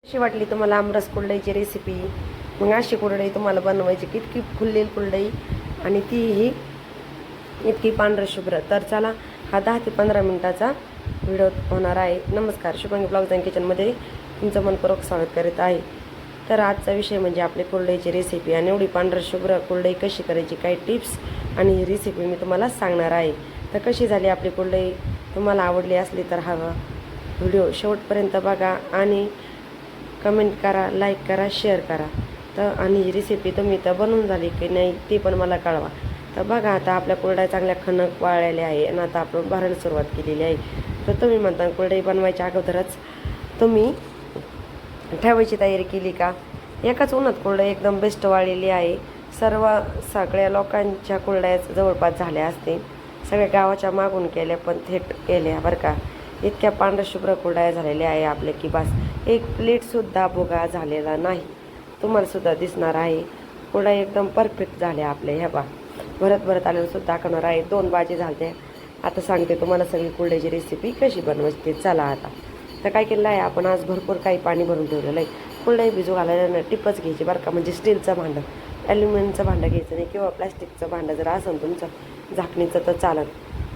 कशी वाटली तुम्हाला आमरस कुरडईची रेसिपी? मग अशी कुरडई तुम्हाला बनवायची, कितकी फुललेली कुरडई आणि तीही इतकी पांढरं शुभ्र. तर चला, हा 10 ते 15 मिनिटाचा व्हिडिओ होणार आहे. नमस्कार, शुभांगी ब्लॉग्स अँड किचनमध्ये तुमचं मनपूर्वक स्वागत करीत आहे. तर आजचा विषय म्हणजे आपली कुरडईची रेसिपी आणि एवढी पांढरं शुभ्र कुरडई कशी करायची, काही टिप्स आणि ही रेसिपी मी तुम्हाला सांगणार आहे. तर कशी झाली आपली कुरडई, तुम्हाला आवडली असली तर हा व्हिडिओ शेवटपर्यंत बघा आणि कमेंट करा, लाईक करा, शेअर करा. तर आणि ही रेसिपी तुम्ही तर बनवून झाली की नाही ते पण मला कळवा. तर बघा, आता आपल्या कुरडया चांगल्या खणक वाळलेल्या आहे आणि आता आपण भरायला सुरुवात केलेली आहे. तर तुम्ही म्हणता कुरडई बनवायच्या अगोदरच तुम्ही ठेवायची तयारी केली का? एकाच उन्हात कुरडई एकदम बेस्ट वाळलेली आहे. सगळ्या लोकांच्या कुरडया जवळपास झाल्या असते, सगळ्या गावाच्या मागून केल्या पण थेट केल्या बरं का. इतक्या पांढऱ्या शुभ्र कुरडया झालेल्या आहे आपल्या की बस एक प्लेटसुद्धा भुगा झालेला नाही. तुम्हालासुद्धा दिसणार आहे कुरडया एकदम परफेक्ट झाल्या आपल्या. ह्या बा भरत भरत आलेलं सुद्धा दाखवणार आहे. 2 भाजी झाल्या. आता सांगते तुम्हाला सगळी कुरडयाची रेसिपी कशी बनवायची. चला आता. तर काय केलं आहे आपण, आज भरपूर काही पाणी भरून ठेवलेलं आहे. कुरडई भिजू घालायला टिपच घ्यायची बरं का, म्हणजे स्टीलचं भांडं, ॲल्युमिनियमचं भांडं घ्यायचं नाही किंवा प्लॅस्टिकचं भांडं जर असेल तुमचं झाकणीचं तर चालत.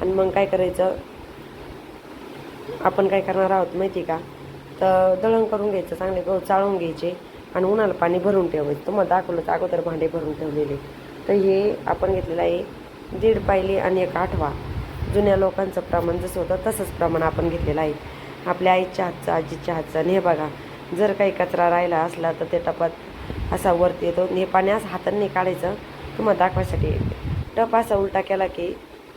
आणि मग काय करायचं, आपण काय करणार आहोत माहिती का, तर दळण करून घ्यायचं, चांगले गहू चाळून घ्यायचे आणि उन्हाला पाणी भरून ठेवायचं. तुम्हाला दाखवलं अगोदर भांडे भरून ठेवलेले. तर हे आपण घेतलेलं आहे 1.5 पायली आणि 1 आठवा. जुन्या लोकांचं प्रमाण जसं होतं तसंच प्रमाण आपण घेतलेलं आहे, आपल्या आईच्या हातचं, आजीच्या हातचं. आणि हे बघा, जर काही कचरा राहिला असला तर ते टपात असा वरती येतो. हे पाणी असं हातांनी काढायचं तुम्हाला दाखवायसाठी. टप असा उलटा केला की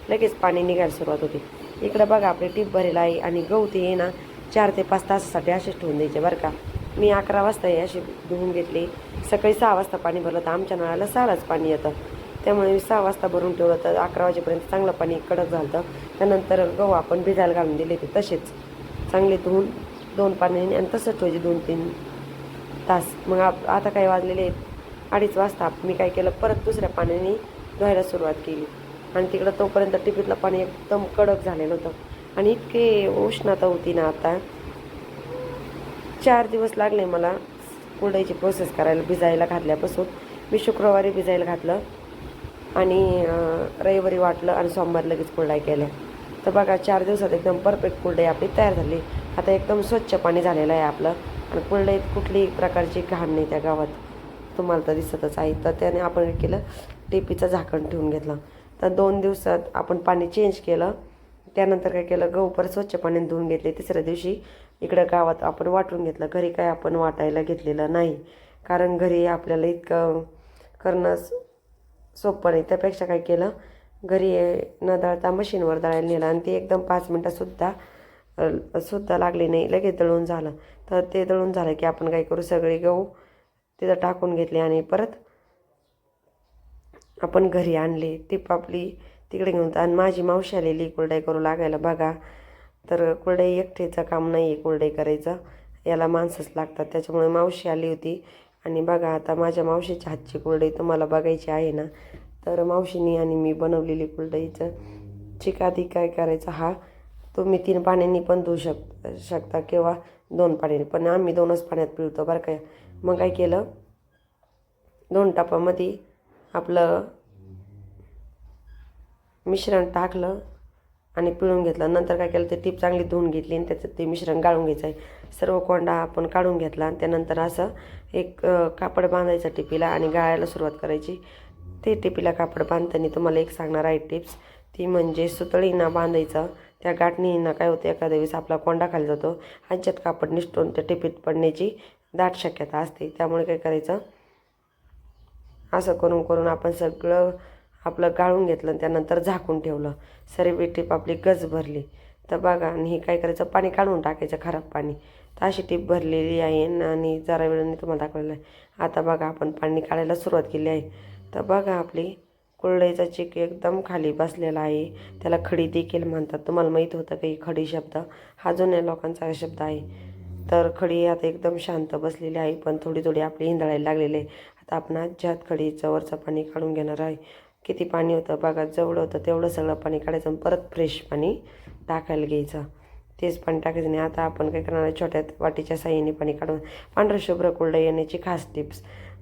लगेच पाणी निघायला सुरुवात होते. इकडं बघा आपली टीप भरेला आहे आणि गहू ते ना 4 ते 5 तासासाठी असेच ठेवून द्यायचे बरं का. मी 11 वाजता हे अशी धुवून घेतली. सकाळी 6 वाजता पाणी भरलं तर आमच्या नळाला 6लाच पाणी येतं, त्यामुळे मी 6 वाजता भरून ठेवलं तर 11 वाजेपर्यंत चांगलं पाणी कडक झालं. त्यानंतर गहू आपण भिजायला घालून दिले ते तसेच चांगले धुवून 2 पाण्याने आणि तसंच ठेवायचे 2-3 तास. मग आता काय वाजलेले आहेत 2:30 वाजता. मी काय केलं, परत दुसऱ्या पाण्याने धुवायला सुरुवात केली आणि तिकडं तोपर्यंत टिपीतलं पाणी एकदम कडक झालेलं होतं आणि इतके उष्णता होती ना. आता 4 दिवस लागले मला कुरडईची प्रोसेस करायला. भिजायला घातल्यापासून मी शुक्रवारी भिजायला घातलं आणि रविवारी वाटलं आणि सोमवारी लगेच कुरडया केल्या. तर बघा 4 दिवसात एकदम परफेक्ट कुरडई आपली तयार झाली. आता एकदम स्वच्छ पाणी झालेलं आहे आपलं आणि कुरडईत कुठलीही प्रकारची घाण नाही त्या गावात, तुम्हाला तर दिसतच आहे. तर त्याने आपण काय केलं, टेपीचं झाकण ठेवून घेतलं. तर 2 दिवसात आपण पाणी चेंज केलं. त्यानंतर काय केलं, गहू परत स्वच्छ पाण्याने धुवून घेतले. तिसऱ्या दिवशी इकडं गावात आपण वाटून घेतलं. घरी काय आपण वाटायला घेतलेलं नाही, कारण घरी आपल्याला इतकं करणं सोपं नाही. त्यापेक्षा काय केलं, घरी न दळता मशीनवर दळायला नेलं आणि ते एकदम 5 मिनटातसुद्धा लागले नाही, लगेच दळून झालं. तर ते दळून झालं की आपण काय करू, सगळे गहू तिथं टाकून घेतले आणि परत आपण घरी आणले. टीप आपली तिकडे घेऊन. आणि माझी मावशी आलेली कुरडई करू लागायला बघा. तर कुरडई एकटीचं काम नाही आहे कुरडई करायचं, याला माणसंच लागतात. त्याच्यामुळे मावशी आली होती आणि बघा आता माझ्या मावशीच्या हातची कुरडई तुम्हाला बघायची आहे ना. तर मावशीनी आणि मी बनवलेली कुरडईचं चिकाती काय करायचं, हा तुम्ही 3 पाण्याने पण धुवू शकता किंवा 2 पाण्याने, पण आम्ही 2च पाण्यात पिळतो बरं काय. मग काय केलं, 2 टपामध्ये आपलं मिश्रण टाकलं आणि पिळून घेतलं. नंतर काय केलं, ते टीप चांगली धुवून घेतली आणि त्याचं ते मिश्रण गाळून घ्यायचं आहे. सर्व कोंडा आपण काढून घेतला आणि त्यानंतर असं एक कापड बांधायचं टिपीला आणि गाळायला सुरुवात करायची. ते टिपीला कापड बांधताना तुम्हाला एक सांगणार आहे टिप्स, ती म्हणजे सुतळीनं बांधायचं. त्या गाठणीनं काय होतं, एखाद्या वेळेस आपला कोंडा खाली जातो, ह्याच्यात कापड निसटून त्या टिपीत पडण्याची दाट शक्यता असते. त्यामुळे काय करायचं, असं करून करून आपण सगळं आपलं गाळून घेतलं आणि त्यानंतर झाकून ठेवलं. सर्व टीप आपली गज भरली. तर बघा, आणि हे काय करायचं, पाणी काढून टाकायचं, खराब पाणी. तर अशी टीप भरलेली आहे आणि जरा वेळाने तुम्हाला दाखवलेलं आहे. आता बघा आपण पाणी काढायला सुरुवात केली आहे. तर बघा आपली कुरडईचा चिक एकदम खाली बसलेला आहे. त्याला खडी देखील म्हणतात. तुम्हाला माहीत होतं का खडी शब्द हा जुन्या लोकांचा शब्द आहे. तर खडी आता एकदम शांत बसलेली आहे, पण थोडी थोडी आपली हिंदळायला लागलेली आहे. आता आपण आज्यात खडीचं वरचं पाणी काढून घेणार आहे. किती पाणी होतं बघा, जेवढं होतं तेवढं सगळं पाणी काढायचं आणि परत फ्रेश पाणी टाकायला घ्यायचं. तेच पाणी टाकायचं नाही. आता आपण काय करणार आहे, छोट्या वाटीच्या साह्याने पाणी काढून पांढरं शुभ्र कुरडई येण्याची खास टिप्स.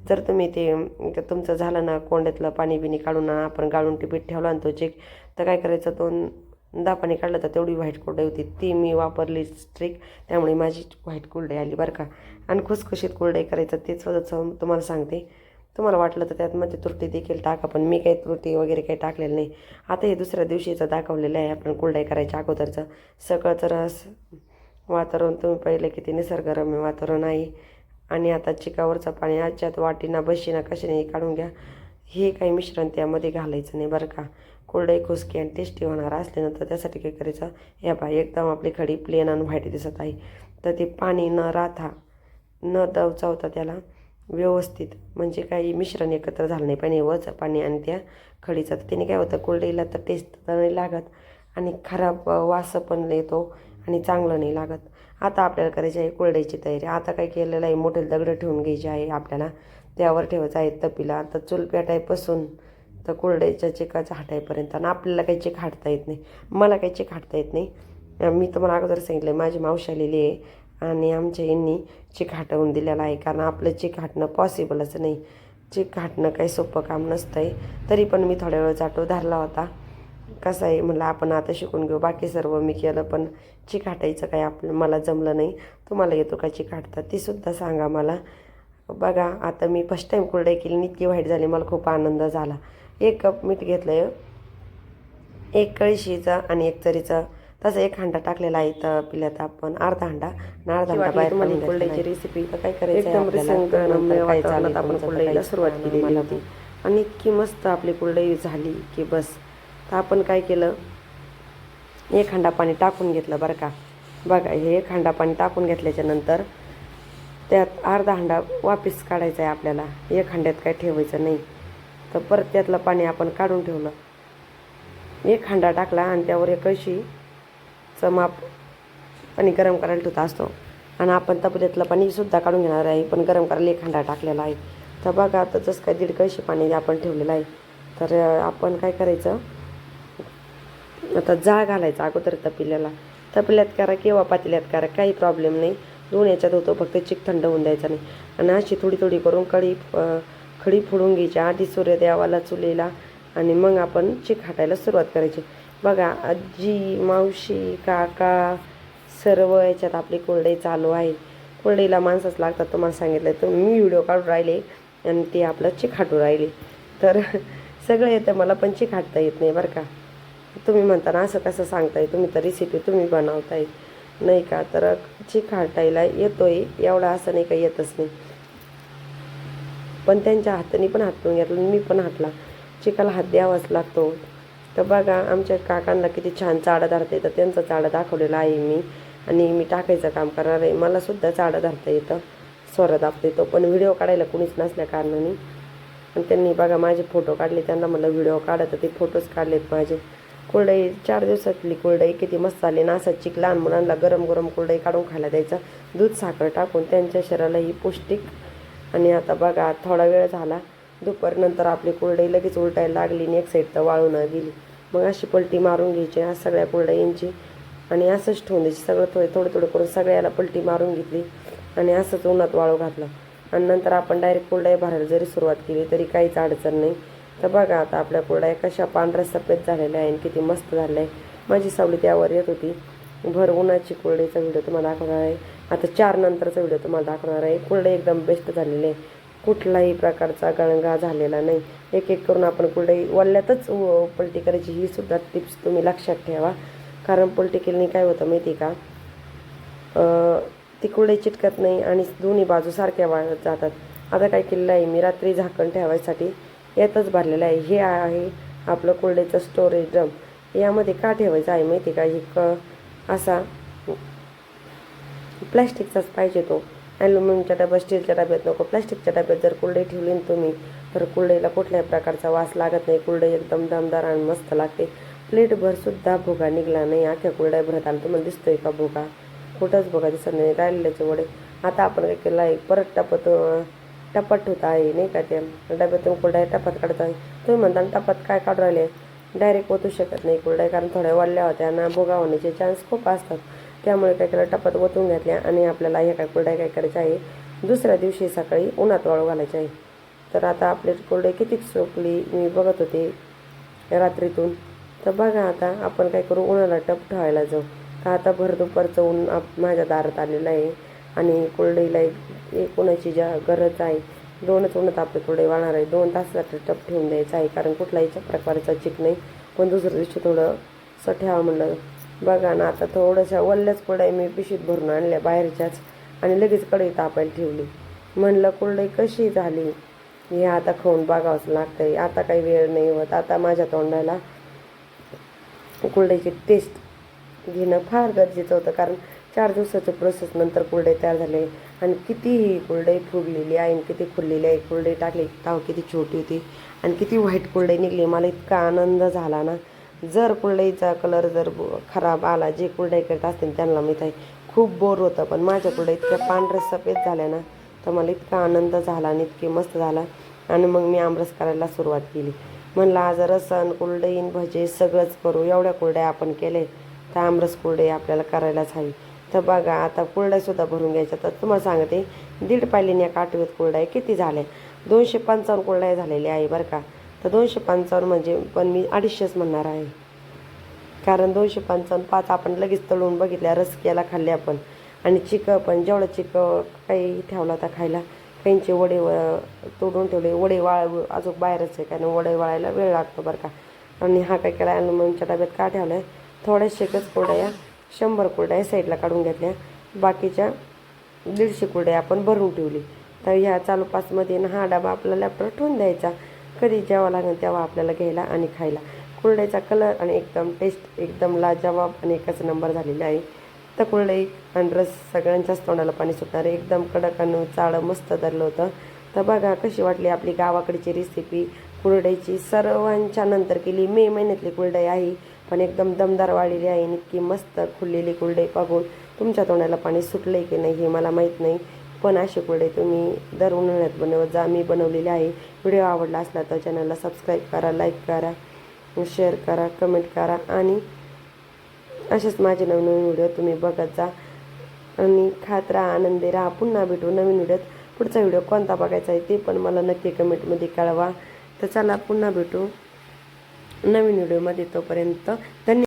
जर तुम्ही ते तुमचं झालं ना कोंड्यातलं पाणी बिणी काढून आपण गाळून टिपीत ठेवला आणि तो चेक, तर काय करायचं, 2दा पाणी काढलं तर तेवढी व्हाईट कुरडई होती. ती मी वापरली ट्रिक, त्यामुळे माझी व्हाईट कुरडई आली बरं का. आणि खुसखुशीत कुरडई करायचं तेच तुम्हाला सांगते. तुम्हाला वाटलं तर त्यात मध्ये त्रुटी देखील टाका, पण मी काही त्रुटी वगैरे काही टाकलेलं नाही. आता हे दुसऱ्या दिवशीचं दाखवलेलं आहे आपण कुरडई करायच्या अगोदरचं. सकाळचं रस वातावरण तुम्ही पाहिलं किती निसर्गरम्य वातावरण आहे. आणि आता चिकावरचं पाणी आजच्यात वाटीना बशीना कशाने काढून घ्या. हे काही मिश्रण त्यामध्ये घालायचं नाही बरं का. कुरडई खुसकी आणि टेस्टी होणार असल्यानंतर त्यासाठी काय करायचं, या बाई एकदम आपली खडी प्लेन आणि व्हाईट दिसत आहे, तर ते पाणी न राहता न दवचावता त्याला व्यवस्थित, म्हणजे काही मिश्रण एकत्र झालं नाही पाणी वच पाणी आणि त्या खडीचं, तर त्याने काय होतं कुरडईला तर टेस्ट तर नाही लागत आणि खराब वास पण येतो आणि चांगलं नाही लागत. आता आपल्याला करायची आहे कुरडईची तयारी. आता काय केलेलं आहे, मोठे दगड ठेवून घ्यायचे आहे आपल्याला, त्यावर ठेवायचं आहे तपीला. तर चूल पेटायपासून तर कुरडईच्या चिकाच्या हाटायपर्यंत. आणि आपल्याला काही चिक हाटता येत नाही, मला काही चिक हाटता येत नाही. मी तुम्हाला अगोदर सांगितलं आहे, माझी मावशी आलेली आहे आणि आमच्या यांनी चिक हाटवून दिलेला आहे, कारण आपलं चिक हाटणं पॉसिबलच नाही. चिक हाटणं काही सोपं काम नसतं आहे. तरी पण मी थोड्या वेळ चाटो धरला होता. कसं आहे म्हणलं आपण आता शिकून घेऊ. बाकी सर्व मी केलं, पण चिक हाटायचं काही मला जमलं नाही. तुम्हाला येतो का चिक हाटता तीसुद्धा सांगा मला. बघा आता मी फर्स्ट टाईम कुरडई केली, इतकी व्हाईट झाली, मला खूप आनंद झाला. 1 कप मीठ घेतलं आहे, 1 कळशीचा आणि 1 चरीचा, तसं 1 हांडा टाकलेला आहे. तर पिल्यात आपण अर्धा हांडा आणि अर्धा हांडा बाहेर काढून कुरडईची रेसिपी. तर काय करायचं, एकदम वातावरणात आपण कुरडईला सुरुवात केलेली होती आणि इतकी मस्त आपली कुरडई झाली की बस. तर आपण काय केलं, 1 हांडा पाणी टाकून घेतलं बरं का. बघा हे 1 हांडा पाणी टाकून घेतल्याच्या नंतर त्यात अर्धा हांडा वापस काढायचा आहे आपल्याला. 1 हांड्यात काय ठेवायचं नाही. तर परत त्यातलं पाणी आपण काढून ठेवलं. 1 हांडा टाकला आणि त्यावर 1 कळशीचं माप पाणी गरम करायला ठेवता असतो. आणि आपण तपल्यातलं पाणीसुद्धा काढून घेणार आहे, पण गरम करायला 1 हांडा टाकलेला आहे. तर बघा आता जसं काय 1.5 कळशी पाणी आपण ठेवलेलं आहे. तर आपण काय करायचं, आता जाळ घालायचा अगोदर तपिल्याला. तपिल्यात करा किंवा पातेल्यात करा, काही प्रॉब्लेम नाही. दोन याच्यात होतो, फक्त चिक थंड होऊन द्यायचा नाही. आणि अशी थोडी थोडी करून खडी फोडून घ्यायची आधी सूर्यदेवाला चुलीला, आणि मग आपण चिक हाटायला सुरुवात करायची. बघा आजी मावशी काका सर्व याच्यात आपली कुरडई चालू आहे. कुरडईला माणसंच लागतात तुम्हाला सांगितलं. तर मी व्हिडिओ काढून राहिले आणि ते आपलं चिक हाटू राहिले. तर सगळं येतं मला, पण चिक हाटता येत नाही बरं का. तुम्ही म्हणता ना असं कसं सांगताय, तुम्ही तर रेसिपी तुम्ही बनवताय नाही का. तर चिक हाटायला येतोय एवढा असं नाही का येतच नाही, पण त्यांच्या हाताने पण हातून घेतलं, मी पण हाटला. चिकाला हात द्यावाच लागतो. तर बघा आमच्या काकांना किती छान चाडं धरता येतं, त्यांचं चाडं दाखवलेलं आहे मी. आणि मी टाकायचं काम करणार आहे. मलासुद्धा चाडं धरता येतं, स्वरा दाबता येतो, पण व्हिडिओ काढायला कुणीच नसल्या कारणाने. आणि त्यांनी बघा माझे फोटो काढले, त्यांना म्हणलं व्हिडिओ काढा, तर ते फोटोज काढलेत माझे. कुरडई 4 दिवसातली कुरडई किती मस्त झाली ना. असं चिक लहान मुलांना गरम गरम कुरडई काढून खायला द्यायचं, दूध साखर टाकून, त्यांच्या शरीरालाही पौष्टिक. आणि आता बघा थोडा वेळ झाला, दुपारनंतर आपली कुरडई लगेच उलटायला लागली आणि एक साईड तर वाळून गेली. मग अशी पलटी मारून घ्यायची आज सगळ्या कुरडईंची आणि असंच ठेवून द्यायची. सगळं थोडं थोडं करून सगळ्याला पलटी मारून घेतली आणि असंच उन्हात वाळू घातलं. आणि नंतर आपण डायरेक्ट कुरडई भरायला जरी सुरुवात केली तरी काहीच अडचण नाही. तर बघा आता आपल्या कुरडया कशा पांढऱ्या सफेद झालेल्या आहे आणि किती मस्त झालेल्या आहे. माझी सावली त्यावर येत होती. भर उन्हाची कुरडईचा व्हिडिओ तुम्हाला दाखवणार आहे. आता 4 नंतरचा व्हिडिओ तुम्हाला दाखवणार आहे. कुरडई एकदम बेस्ट झालेली आहे, कुठलाही प्रकारचा गळंगा झालेला नाही. एक एक करून आपण कुरडई वल्ल्यातच पलटी करायची, ही सुद्धा टिप्स तुम्ही लक्षात ठेवा. कारण पलटी केल्याने काय होतं माहिती का, ती कुरडई चिटकत नाही आणि दोन्ही बाजू सारख्या वाळत जातात. आता काय केलेलं आहे मी, रात्री झाकण ठेवायसाठी यातच भरलेलं आहे. हे आहे आपलं कुरडईचं स्टोरेज ड्रम. यामध्ये का ठेवायचं आहे माहिती का, एक असा प्लॅस्टिकचाच पाहिजे तो. ॲल्युमिनियमच्या डब्यात, स्टीलच्या डब्यात नको, प्लॅस्टिकच्या डब्यात जर कुरडई ठेवली ना तुम्ही, तर कुरडईला कुठल्याही प्रकारचा वास लागत नाही. कुरडई एकदम दमदार आणि मस्त लागते. प्लेटभरसुद्धा भुगा निघाला नाही. अख्ख्या कुरडई भरत आला. तुम्हाला दिसतोय का भुगा? कुठंच भुगा दिसत नाही. राहिलेल्याचे वडे आता आपण काय केलं आहे, परत टपत होत आहे नाही का, त्या डब्यातून कुरडया टपात काढत आहे. तुम्ही म्हणता टपात काय काढू राहिले, डायरेक्ट ओतू शकत नाही कुरडया, कारण थोड्या वळल्या होत्या ना, भुगा होण्याचे चान्स खूप असतात. त्यामुळे काय केलं टपात ओतून घेतल्या आणि आपल्याला ह्या काय कुरडया काय करायच्या आहे दुसऱ्या दिवशी सकाळी उन्हात वाळू घालायचे आहे. तर आता आपली कुरडई किती सुकली मी बघत होते रात्रीतून. तर बघा आता आपण काय करू उन्हाला टप ठेवायला जाऊ. तर आता भर दुपारचं ऊन माझ्या दारात आलेलं आहे आणि कुरडईला एक उन्हाची ज्या गरज आहे 2च उन्हात आपली कुरडई वाळणार आहे. 2 तासासाठी टप ठेवून द्यायचं आहे कारण कुठलाही प्रकारचा चिक नाही. पण दुसऱ्या दिवशी थोडंसं ठेवा म्हणलं. बघा ना आता थोड्याशा वल्ल्याच कुरडया मी पिशवीत भरून आणल्या बाहेरच्याच आणि लगेच कढई तापायला ठेवली. म्हणलं कुरडई कशी झाली हे आता खाऊन बघावंच लागतंय. आता काही वेळ नाही होत. आता माझ्या तोंडाला कुरडईची टेस्ट घेणं फार गरजेचं होतं कारण 4 दिवसाचं प्रोसेस नंतर कुरडई तयार झाले आणि कितीही कुरडई फुगलेली आहे आणि किती फुललेली आहे. कुरडई टाकली ताव किती छोटी होती आणि किती व्हाईट कुरडई निघली. मला इतका आनंद झाला ना. जर कुरडईचा कलर जर खराब आला जे कुरडई करत असतील त्यांना माहीत आहे खूप बोर होतं. पण माझ्या कुरडई इतक्या पांढऱ्या सफेद झाल्या ना तर मला इतका आनंद झाला आणि इतकी मस्त झाला. आणि मग मी आमरस करायला सुरुवात केली. म्हणलं आज रसन कुरडईन भजे सगळंच करू. एवढ्या कुरड्या आपण केले तर आमरस कुरडई आपल्याला करायलाच हवी. तर बघा आता कुरड्यासुद्धा भरून घ्यायच्या. तर तुम्हाला सांगते 1.5 पायलीने या काठीवर कुरड्या किती झाल्या 255 कुरड्या झालेल्या आहे बरं का. तर 255 म्हणजे पण मी 250च म्हणणार आहे कारण 255 5 आपण लगेच तळून बघितल्या रस केला खाल्ले आपण आणि चिकं पण जेवढं चिकं काही ठेवला होता खायला. काहींचे वडे तोडून ठेवले वडे अजून बाहेरच आहे कारण वडे वाळायला वेळ लागतो बरं का. आणि हा काय केला ॲल्युमिनियमच्या डब्यात का ठेवला आहे थोड्याशेकच कुरड्या 100 कुरड्या साईडला काढून घेतल्या. बाकीच्या 150 कुरड्या आपण भरून ठेवली. तर ह्या चालू पासमध्ये हा डबा आपला लॅपटॉप ठेवून द्यायचा. कधी जेव्हा लागेल तेव्हा आपल्याला घ्यायला आणि खायला. कुरडईचा कलर आणि एकदम टेस्ट एकदम लाजवाब आणि एकच नंबर झालेला आहे. तर कुरडई आणि रस सगळ्यांच्याच तोंडाला पाणी सुटणार आहे. एकदम कडक आणि चाळं मस्त धरलं होतं. तर बघा कशी वाटली आपली गावाकडची रेसिपी कुरडईची. सर्वांच्या नंतर केली मे महिन्यातली कुरडई आहे पण एकदम दमदार वाढलेली आहे. इतकी मस्त खुललेली कुरडई बघून तुमच्या तोंडाला पाणी सुटलं की नाही हे मला माहीत नाही. पण अशी कुरडई तुम्ही दर उन्हाळ्यात बनवत जा. मी बनवलेली आहे. व्हिडिओ आवडला असला तर चॅनलला सबस्क्राईब करा, लाईक करा, शेअर करा, कमेंट करा आणि असेच माझे नवीन नवीन व्हिडिओ तुम्ही बघत जा आणि खात राहा, आनंदी राहा. पुन्हा भेटू नवीन व्हिडिओत. पुढचा व्हिडिओ कोणता बघायचा आहे ते पण मला नक्की कमेंटमध्ये कळवा. तर चला पुन्हा भेटू नवीन व्हिडिओमध्ये. तोपर्यंत धन्यवाद.